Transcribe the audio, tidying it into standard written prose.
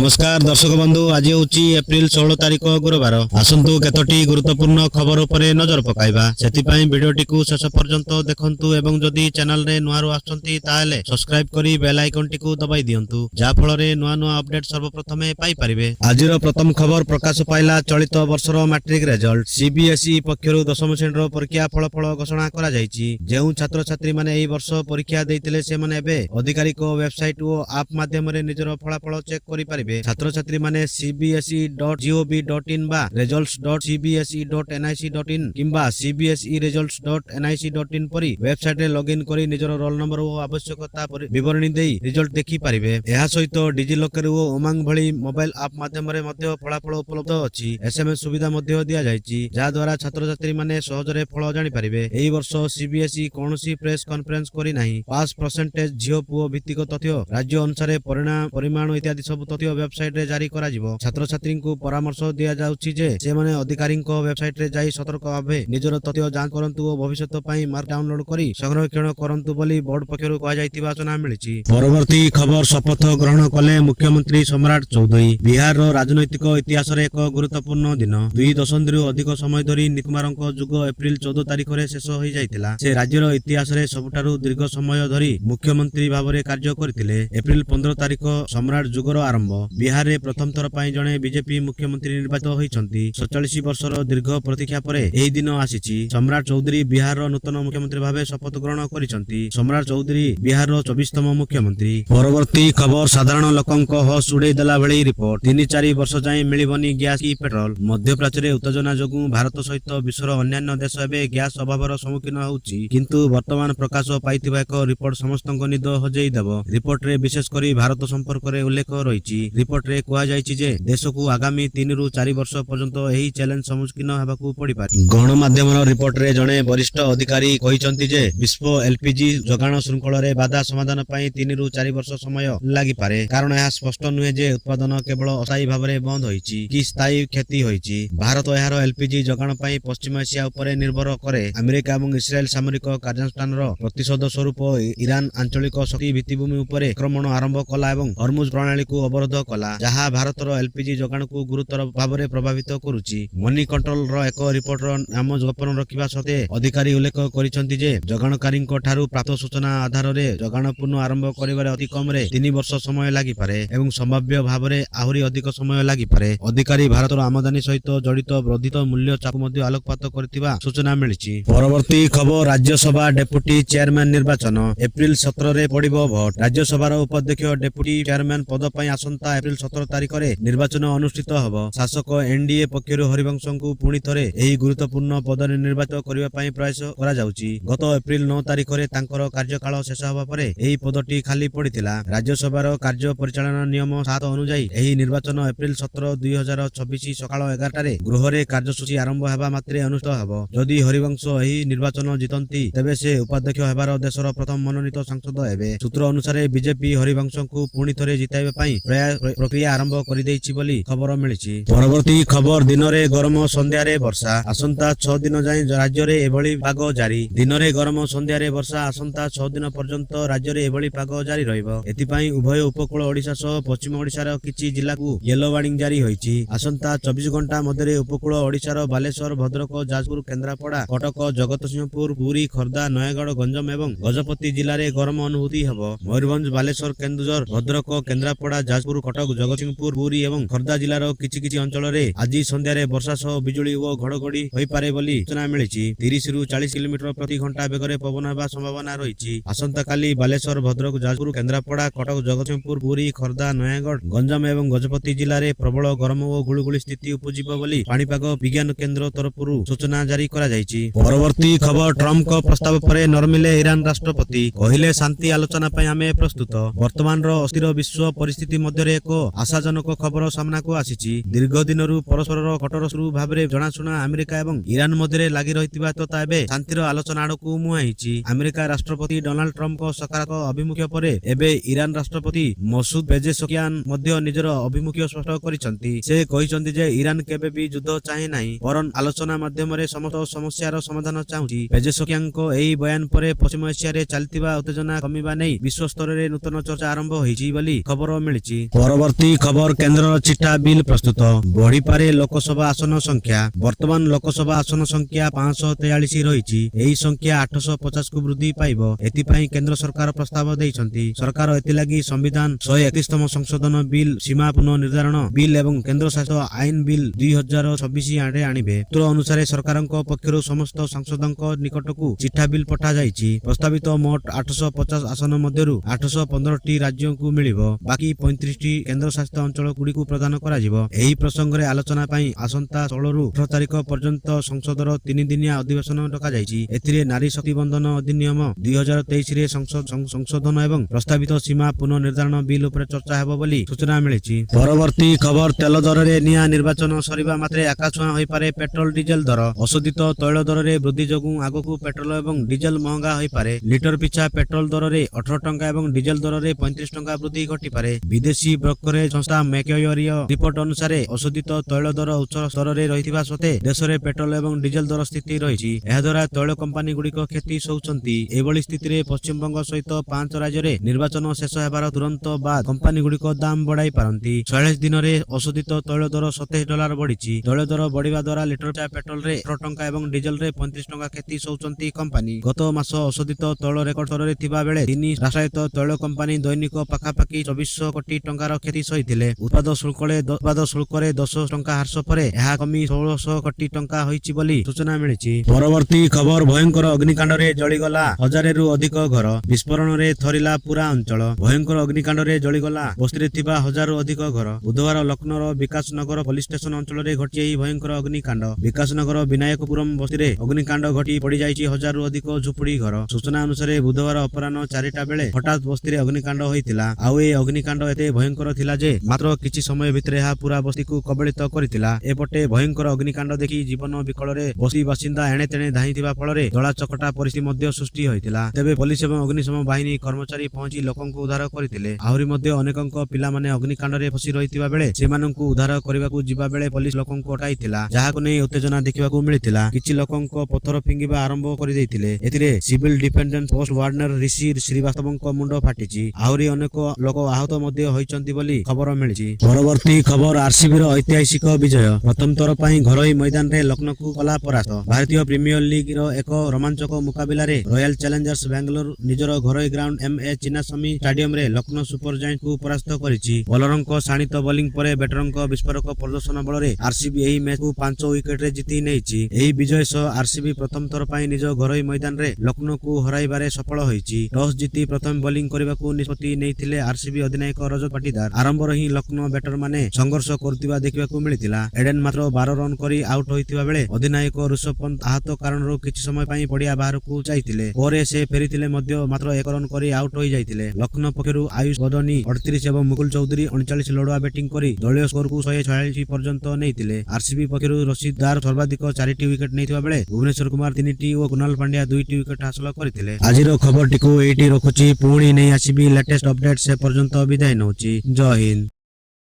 नमस्कार दर्शक बंधु, आज हूँ एप्रिल 16 तारिख गुरुवार। आसतु केतोटी गुरुत्वपूर्ण खबर उपरे नजर पकाइबा। सेतिपई वीडियोटी को शेष पर्यंत देखंतु एवं जदि चैनल रे नुआरु आछंती ताहेले सब्सक्राइब करी बेल आइकन टी को दबाई दियंतु, जा फल रे नुआ नुआ अपडेट सर्वप्रथमे पाई परिबे। आजिर प्रथम खबर प्रकाश पाइला चलित वर्षर मैट्रिक रिजल्ट। सीबीएसई पक्षरु दशम श्रेणी परीक्षा फल घोषणा करा जायछि। जेउ छात्र छात्री माने एई वर्ष परीक्षा दैतिले से माने एबे आधिकारिक वेबसाइट ओ ऐप माध्यम रे निजर फलाफल चेक करि परिबे। छात्र छात्री माने cbse.gov.in बा results.cbse.nic.in किंबा cbse-results.nic.in परी वेबसाइट रे लॉगिन करी निजर रोल नंबर ओ आवश्यकता विवरणी देई रिजल्ट देखि परिबे। एहा सहित डिजिलॉकर ओ उमंग भली मोबाइल ऐप माध्यम रे मध्ये फलाफल उपलब्ध अछि। एसएमएस सुविधा मध्ये दिया जायछि, जा द्वारा छात्र छात्री माने सहजरे फल जानि परिबे। एई वर्ष सीबीएसई कोनोसी प्रेस कॉन्फ्रेंस करी नाही। पास परसेंटेज झियो पुओ भित्तिक तथ्य राज्य अनुसार परिमाण इत्यादि सब तथ्य वेबसाइट रे जारी करा जिवो। छात्र छात्री को परामर्श दिया जाउछि जे से माने अधिकारी को वेबसाइट रे जाई सतर्क भाबे निजर तथ्य जांच करंतु ओ भविष्यत पई मार्क डाउनलोड करी संरक्षण करंतु बोली बोर्ड पक्षरु कहा जायतिबा सूचना मिलिछि। परवर्ती खबर शपथ ग्रहण कले मुख्यमंत्री सम्राट चौधरी। बिहार रो राजनैतिक इतिहास रे एक गुरुत्वपूर्ण दिन। 2 दशंधि अधिक समय धरी निकुमारक जुग एप्रिल 14 तारिख रे शेष होई जायतिला। से राज्यर इतिहास रे सबठारु दीर्घ समय धरी मुख्यमंत्री भाबरे कार्य करथिले। एप्रिल 15 तारिख सम्राट जुगर आरंभ। बिहार रे प्रथम थर पई जणे बीजेपी मुख्यमंत्री निर्वाचित होइछंती। 47 वर्षर दीर्घ प्रतीक्षा परे एही दिन आसीछि। सम्राट चौधरी बिहार रो नूतन मुख्यमंत्री भाबे शपथ ग्रहण करिसंती। सम्राट चौधरी बिहार रो 24तम मुख्यमंत्री। परवर्ती खबर साधारण लोकंक हस उड़ै देला भली रिपोर्ट। 3-4 वर्ष जाय मिलिबनी गैस की पेट्रोल। मध्यप्राच्य रे उत्तेजना जोगु भारत सहित विश्वर अन्यान्य देश एबे गैस अभावर सम्मुखीन होउछि, किंतु वर्तमान प्रकाश पाइथिबा एक रिपोर्ट समस्तक निद हजेई देबो। रिपोर्ट रे विशेष करी भारत संपर्क रे उल्लेख रहिछि। रिपोर्ट रे कुआ जायछि जे देश को आगामी 3-4 वर्ष पर्यंत एही चैलेंज सम्मुखीन हेबाकू पड़ी पारे। गणमाध्यम रिपोर्ट रे जणे वरिष्ठ अधिकारी कहिसंती जे विश्व एलपीजी जोगाण श्रृंखल रे बाधा समाधान पई 3-4 वर्ष समय लागि पारे, कारण यह स्पष्ट नुहे जे उत्पादन केवल अस्थायी भाबरे बंद होइछि कि स्थायी क्षति होइछि। भारत एहार एलपीजी जोगाण पई पश्चिम एशिया उपरे निर्भर करे। अमेरिका एवं इस्राएल सामरिक कार्यानुष्ठान प्रतिशोध स्वरूप ईरान आंचलिक शक्ति भित्तिभूमि उपरे आक्रमण आरंभ कला एवं हरमुज प्रणाली को अवरोध कला, जहा भारतर एलपीजी जोगाण को गुरुतर भाबरे प्रभावित करुछि। मनी कंट्रोल रो एक रिपोर्ट रो नाम गोपन रखिबा सते अधिकारी उल्लेख करिसंती जे जोगाणकारी ठारू प्राप्त सूचना आधार रे जोगाण पुनः आरंभ करिबारे अति कम रे 3 वर्ष समय लागि पारे एवं संभाव्य भाबरे आहुरी अधिक समय लागि पारे। अधिकारी भारतर आमदानी सहित जड़ित वर्धित मूल्य चाप मध्ये आलोकपात करथिबा सूचना मिलिछि। परवर्ती खबर राज्यसभा डेप्यूटी चेयरमैन निर्वाचन। एप्रिल 17 रे पड़िबो भोट। राज्यसभार उपाध्यक्ष डेप्यूटी चेयरमैन पद पई आसंता एप्रिल 17 तारिख रे निर्वाचन अनुष्ठित हबो। शासक एनडीए पक्षरु हरिवंशंकु पुणी थरे एही गुरुत्वपूर्ण पदरे निर्वाचित करिबा पई प्रयास करा जाउछि। गत एप्रिल 9 तारिख रे तांकर कार्यकाल शेष होबा परे एही पदटी खाली पड़िथिला। राज्यसभार कार्य परिचालन नियम 7 अनुसार एही निर्वाचन एप्रिल 17, 2026 सकाळ 11 रे गृह रे कार्यसूची आरंभ हेबा मात्रे अनुष्ठित हबो। जदि हरिवंश एही निर्वाचन जितंती तेबे से उपाध्यक्ष हेबार देशर प्रथम मनोनीत सांसद हेबे। सूत्र अनुसार बीजेपी हरिवंशंकु पुणी थरे जिताइबा पई प्रक्रिया आरंभ करि दैछि बोली खबर मिलिछि। परवर्ती खबर दिन रे गरम संध्या रे वर्षा। आसंता 6 दिन जाय राज्य रे एभली पाग जारी। दिन रे गरम संध्या रे वर्षा आसंता 6 दिन पर्यंत राज्य रे एभली पाग जारी रहइबो। एति पई उभय उपकूल ओडिशा सह पश्चिम ओडिशार किछि जिल्ला को येलो वार्निंग जारी होइछि। आसंता 24 घंटा मध्ये उपकूल ओडिशार बालेश्वर, भद्रक, जाजपुर, केन्द्रापड़ा, कटक, जगतसिंहपुर, पुरी, खर्दा, नयगढ़, गंजम एवं गजपति जिल्ला रे गरम अनुभूति हबो। मयूरभंज, बालेश्वर, केन्दुझर, भद्रक, केन्द्रापड़ा, जाजपुर, कटक, जगतसिंहपुर, पुरी एवं खर्दा जिल्लार किछि अंचल रे आज संध्या रे वर्षा सह बिजुली ओ घड़घड़ी होई पारे बोली सूचना मिलिछि। 30-40 किलोमीटर प्रति घंटा बेगरे पवन हेबा संभावना रहिछि। आसंता काली बालेश्वर, भद्रक, जाजपुर, केन्द्रापड़ा, कटक, जगतसिंहपुर, पुरी, खर्दा, नयगढ़, गंजम एवं गजपति जिल्ला रे प्रबल गरम ओ गुळुगुळी स्थिति उपजिबो बोली पाणीपाग विज्ञान केन्द्र तरफरु सूचना जारी करा जायछि। परवर्ती खबर ट्रम्प को प्रस्ताव परे नरमिले ईरान राष्ट्रपति कहिले शांति आलोचना पई आमे प्रस्तुत। वर्तमान रो अस्थिर विश्व परिस्थिति मध्ये एक आशाजनक खबर सामना को आसीछि। दीर्घ दिनरु परस्पर कठोर शुरू भाबरे जणाशुना अमेरिका एवं ईरान मध्ये लागि रहितबा तथा एबे शांतिर आलोचना आडकू मुहाइछि। अमेरिका राष्ट्रपति डोनाल्ड ट्रम्प को सकारात्मक अभिमुख्य परे एबे ईरान राष्ट्रपति मसूद पेजेशकियान मध्ये निजर अभिमुख्य स्पष्ट करिसंती। से कहिसंती जे ईरान केबे भी युद्ध चाहे नाही, परन आलोचना माध्यम रे समस्त समस्यार समाधान चाहुछि। पेजेशकियान को एही बयान परे पश्चिम एशिया रे चलतिबा उत्तेजना कमिबा नै विश्व स्तर रे नूतन चर्चा आरंभ होइछि बोली खबर मिलिछि। ପରବର୍ତ୍ତୀ ଖବର କେନ୍ଦ୍ରର ଚିଠା ବିଲ୍ ପ୍ରସ୍ତୁତ ବଢିପାରେ ଲୋକସଭା ଆସନ ସଂଖ୍ୟା ବର୍ତ୍ତମାନ ଲୋକସଭା ଆସନ ସଂଖ୍ୟା 543 ରହିଛି। ଏହି ସଂଖ୍ୟା 850 କୁ ବୃଦ୍ଧି ପାଇବ। ଏଥିପାଇଁ କେନ୍ଦ୍ର ସରକାର ପ୍ରସ୍ତାବ ଦେଇଛନ୍ତି। ସରକାର ଏଥିଲାଗି ସମ୍ବିଧାନ 131ତମ ସଂଶୋଧନ ବିଲ୍ ସୀମା ପୁନଃ ନିର୍ଦ୍ଧାରଣ ବିଲ୍ ଏବଂ କେନ୍ଦ୍ର ଶାସିତ ଆଇନ ବିଲ୍ 2026 ଆଡ଼େ ଆଣିବେ। ସୂତ୍ର ଅନୁସାରେ ସରକାରଙ୍କ ପକ୍ଷରୁ ସମସ୍ତ ସାଂସଦଙ୍କ ନିକଟକୁ ଚିଠା ବିଲ୍ ପଠାଯାଇଛି। ପ୍ରସ୍ତାବିତ ମୋଟ 850 ଆସନ ମଧ୍ୟରୁ 815ଟି ରାଜ୍ୟକୁ ମିଳିବ। ବାକି 35ଟି କେନ୍ଦ୍ର ଶାସିତ ଅଞ୍ଚଳ ଗୁଡ଼ିକୁ ପ୍ରଦାନ କରାଯିବ। ଏହି ପ୍ରସଙ୍ଗରେ ଆଲୋଚନା ପାଇଁ ଆସନ୍ତା 16ରୁ 18 ତାରିଖ ପର୍ଯ୍ୟନ୍ତ ସଂସଦର 3 ଦିନିଆ ଅଧିବେଶନ ଡକାଯାଇଛି। ଏଥିରେ ନାରୀ ଶକ୍ତି ବନ୍ଧନ ଅଧିନିୟମ 2023ରେ ସଂଶୋଧନ ଏବଂ ପ୍ରସ୍ତାବିତ ସୀମା ପୁନଃ ନିର୍ଦ୍ଧାରଣ ବିଲ୍ ଉପରେ ଚର୍ଚ୍ଚା ହେବ ବୋଲି ସୂଚନା ମିଳିଛି। ପରବର୍ତ୍ତୀ ଖବର ତେଲ ଦରରେ ନିଆଁ ନିର୍ବାଚନ ସରିବା ମାତ୍ରେ ଆକାଶଛୁଆଁ ହୋଇପାରେ ପେଟ୍ରୋଲ ଡିଜେଲ ଦର ଅଶୋଧିତ ତୈଳ ଦରରେ ବୃଦ୍ଧି ଯୋଗୁଁ ଆଗକୁ ପେଟ୍ରୋଲ ଏବଂ ଡିଜେଲ ମହଙ୍ଗା ହୋଇପାରେ। ଲିଟର ପିଛା ପେଟ୍ରୋଲ ଦରରେ 18 ଟଙ୍କା ଏବଂ ଡିଜେଲ ଦରରେ 35 ଟଙ୍କା ବୃଦ୍ଧି ଘଟିପାରେ। ବିଦେଶୀ ବ୍ରୋକରେଜ ସଂସ୍ଥା ମେକେୟରିୟ ରିପୋର୍ଟ ଅନୁସାରେ ଅଶୋଧିତ ତୈଳ ଦର ଉଚ୍ଚ ସ୍ତରରେ ରହିଥିବା ସତ୍ତ୍ୱେ ଦେଶରେ ପେଟ୍ରୋଲ ଏବଂ ଡିଜେଲ ଦର ସ୍ଥିତି ରହିଛି। ଏହାଦ୍ୱାରା ତୈଳ କମ୍ପାନୀ ଗୁଡ଼ିକ କ୍ଷତି ସହୁଛନ୍ତି। ଏଭଳି ସ୍ଥିତିରେ ପଶ୍ଚିମବଙ୍ଗ ସହିତ 5 ରାଜ୍ୟରେ ନିର୍ବାଚନ ଶେଷ ହେବାର ତୁରନ୍ତ ବାଦ କମ୍ପାନୀ ଗୁଡ଼ିକ ଦାମ ବଢାଇ ପାରନ୍ତି। 46 ଦିନରେ ଅଶୋଧିତ ତୈଳ ଦର $27 ବଢିଛି। ତୈଳ ଦର ବଢିବା ଦ୍ୱାରା ଲିଟର ପିଛା ପେଟ୍ରୋଲରେ 18 ଟଙ୍କା ଏବଂ ଡିଜେଲରେ 35 ଟଙ୍କା କ୍ଷତି ସହୁଛନ୍ତି କମ୍ପାନୀ। ଗତ ମାସ ଅଶୋଧିତ ତୈଳ ରେକର୍ଡ ସ୍ତରରେ ଥିବା ବେଳେ 3 ରାଷ୍ଟ୍ରାୟତ୍ତ ତୈଳ କମ୍ପାନୀ ଦୈନିକ ପାଖାପାଖି 2400 କୋଟି ଟଙ୍କାର କ୍ଷତି ସହିଥିଲେ। ଉତ୍ପାଦ ଶୁଳ୍କରେ 10 ଟଙ୍କା ହ୍ରାସ ପରେ ଏହା କମି 1600 କୋଟି ଟଙ୍କା ହୋଇଛି ବୋଲି ସୂଚନା ମିଳିଛି। ପରବର୍ତ୍ତୀ ଖବର ଭୟଙ୍କର ଅଗ୍ନିକାଣ୍ଡରେ ଜଳିଗଲା 1000ରୁ ଅଧିକ ଘର ବିସ୍ଫୋରଣରେ ଥରିଲା ପୁରା ଅଞ୍ଚଳ। ଭୟଙ୍କର ଅଗ୍ନିକାଣ୍ଡରେ ଜଳିଗଲା ବସ୍ତିରେ ଥିବା 1000ରୁ ଅଧିକ ଘର। ବୁଧବାର ଲକ୍ଷ୍ନୌର ବିକାଶ ନଗର ପୋଲିସ ଷ୍ଟେସନ ଅଞ୍ଚଳରେ ଘଟିଛି ଏହି ଭୟଙ୍କର ଅଗ୍ନିକାଣ୍ଡ। ବିକାଶ ନଗର ବିନାୟକପୁରମ ବସ୍ତିରେ ଅଗ୍ନିକାଣ୍ଡ ଘଟି ପଡ଼ିଯାଇଛି 1000ରୁ ଅଧିକ ଝୁପୁଡି ଘର। ସୂଚନା ଅନୁସାରେ ବୁଧବାର ଅପରାହ୍ନ 4ଟା ବେଳେ ହଠାତ୍ ବସ୍ତିରେ ଅଗ୍ନିକାଣ୍ଡ ହୋଇଥିଲା। ଆଉ ଏହି ଅଗ୍ନିକାଣ୍ଡ ଏତେ ଭୟଙ୍କର ଥିଲା ଯେ ମାତ୍ର କିଛି ସମୟ ଭିତରେ ଏହା ପୁରା ବସ୍ତିକୁ କବଳିତ କରିଥିଲା। ଏପଟେ ଭୟଙ୍କର ଅଗ୍ନିକାଣ୍ଡ ଦେଖି ଜୀବନ ବିକଳରେ ବସ୍ତି ବାସିନ୍ଦା ଏଣେ ତେଣେ ଧାଇଁଥିବା ଫଳରେ ଦଳାଚକଟା ପରିସ୍ଥିତି ମଧ୍ୟ ସୃଷ୍ଟି ହୋଇଥିଲା। ତେବେ ପୋଲିସ ଏବଂ ଅଗ୍ନିଶମ ବାହିନୀ କର୍ମଚାରୀ ପହଞ୍ଚି ଲୋକଙ୍କୁ ଉଦ୍ଧାର କରିଥିଲେ। ଆହୁରି ମଧ୍ୟ ଅନେକଙ୍କ ପିଲାମାନେ ଅଗ୍ନିକାଣ୍ଡରେ ଫସି ରହିଥିବା ବେଳେ ସେମାନଙ୍କୁ ଉଦ୍ଧାର କରିବାକୁ ଯିବା ବେଳେ ପୋଲିସ ଲୋକଙ୍କୁ ଅଟକାଇଥିଲା। ଯାହାକୁ ନେଇ ଉତ୍ତେଜନା ଦେଖିବାକୁ ମିଳିଥିଲା। କିଛି ଲୋକଙ୍କ ପଥର ଫିଙ୍ଗିବା ଆରମ୍ଭ କରିଦେଇଥିଲେ। ଏଥିରେ ସିଭିଲ ଡିଫେନ୍ସ ପୋଷ୍ଟ ୱାର୍ଡନର ରିଷି ଶ୍ରୀବାସ୍ତବଙ୍କ ମୁଣ୍ଡ ଫାଟିଛି। ଆହୁରି ଅନେକ ଲୋକ ଆହତ ମଧ୍ୟ ହୋଇଛନ୍ତି ବୋଲି ଖବର ମିଳିଛି। ପରବର୍ତ୍ତୀ ଖବର ଆରସିବିର ଐତିହାସିକ ବିଜୟ ପ୍ରଥମ ଥର ପାଇଁ ଘରୋଇ ମଇଦାନରେ ଲକ୍ଷ୍ନୌକୁ କଲା ପରାସ୍ତ। ଭାରତୀୟ ପ୍ରିମିୟର ଲିଗର ଏକ ରୋମାଞ୍ଚକ ମୁକାବିଲାରେ ରୟାଲ ଚ୍ୟାଲେଞ୍ଜର୍ସ ବାଙ୍ଗାଲୋର ନିଜର ଘରୋଇ ଗ୍ରାଉଣ୍ଡ MA ଚିନ୍ନାସ୍ୱାମୀ ଷ୍ଟାଡିୟମରେ ଲକ୍ଷ୍ନୌ ସୁପର ଜାଏଣ୍ଟକୁ ପରାସ୍ତ କରିଛି। ବୋଲରଙ୍କ ଶାଣିତ ବୋଲିଂ ପରେ ବ୍ୟାଟରଙ୍କ ବିସ୍ଫୋରକ ପ୍ରଦର୍ଶନ ବଳରେ ଆରସିବି ଏହି ମ୍ୟାଚକୁ 5 ୱିକେଟରେ ଜିତି ନେଇଛି। ଏହି ବିଜୟ ସହ ଆରସିବି ପ୍ରଥମ ଥର ପାଇଁ ନିଜ ଘରୋଇ ମଇଦାନରେ ଲକ୍ଷ୍ନୌକୁ ହରାଇବାରେ ସଫଳ ହୋଇଛି। ଟସ୍ ଜିତି ପ୍ରଥମେ ବୋଲିଂ କରିବାକୁ ନିଷ୍ପତ୍ତି ନେଇଥିଲେ ଆରସିବି ଅଧିନାୟକ ରଜତ ପାଟିଦାର। ଆରମ୍ଭରୁ ହିଁ ଲକ୍ଷ୍ନୌ ବ୍ୟାଟରମାନେ ସଂଘର୍ଷ କରୁଥିବା ଦେଖିବାକୁ ମିଳିଥିଲା। ଏଡେନ ମାତ୍ର 12 ରନ୍ କରି ଆଉଟ୍ ହୋଇଥିବା ବେଳେ ଅଧିନାୟକ ଋଷଭ ପନ୍ତ ଆହତ କାରଣରୁ କିଛି ସମୟ ପାଇଁ ପଡ଼ିଆ ବାହାରକୁ ଯାଇଥିଲେ। ପରେ ସେ ଫେରିଥିଲେ ମଧ୍ୟ ମାତ୍ର 1 ରନ୍ କରି ଆଉଟ୍ ହୋଇଯାଇଥିଲେ। ଲକ୍ଷ୍ନୌ ପକ୍ଷରୁ ଆୟୁଷ ବଦନି 38 ଏବଂ ମୁକୁଲ ଚୌଧୁରୀ 39 ଲଢୁଆ ବ୍ୟାଟିଂ କରି ଦଳୀୟ ସ୍କୋରକୁ 146 ପର୍ଯ୍ୟନ୍ତ ନେଇଥିଲେ। ଆରସିବି ପକ୍ଷରୁ ରସିଦ ଦାର ସର୍ବାଧିକ 4ଟି ୱିକେଟ ନେଇଥିବା ବେଳେ ଭୁବନେଶ୍ୱର କୁମାର 3ଟି ଓ କୁନାଲ ପାଣ୍ଡ୍ୟା 2ଟି ୱିକେଟ ହାସଲ କରିଥିଲେ। ଆଜିର ଖବରଟିକୁ ଏଇଠି ରଖୁଛି। ପୁଣି ନେଇ ଆସିବି ଲେଟେଷ୍ଟ ଅପଡେଟ। ସେ ପର୍ଯ୍ୟନ୍ତ ବିଦାୟ ନେଉଛି। ଜୟ ହିନ୍ଦ।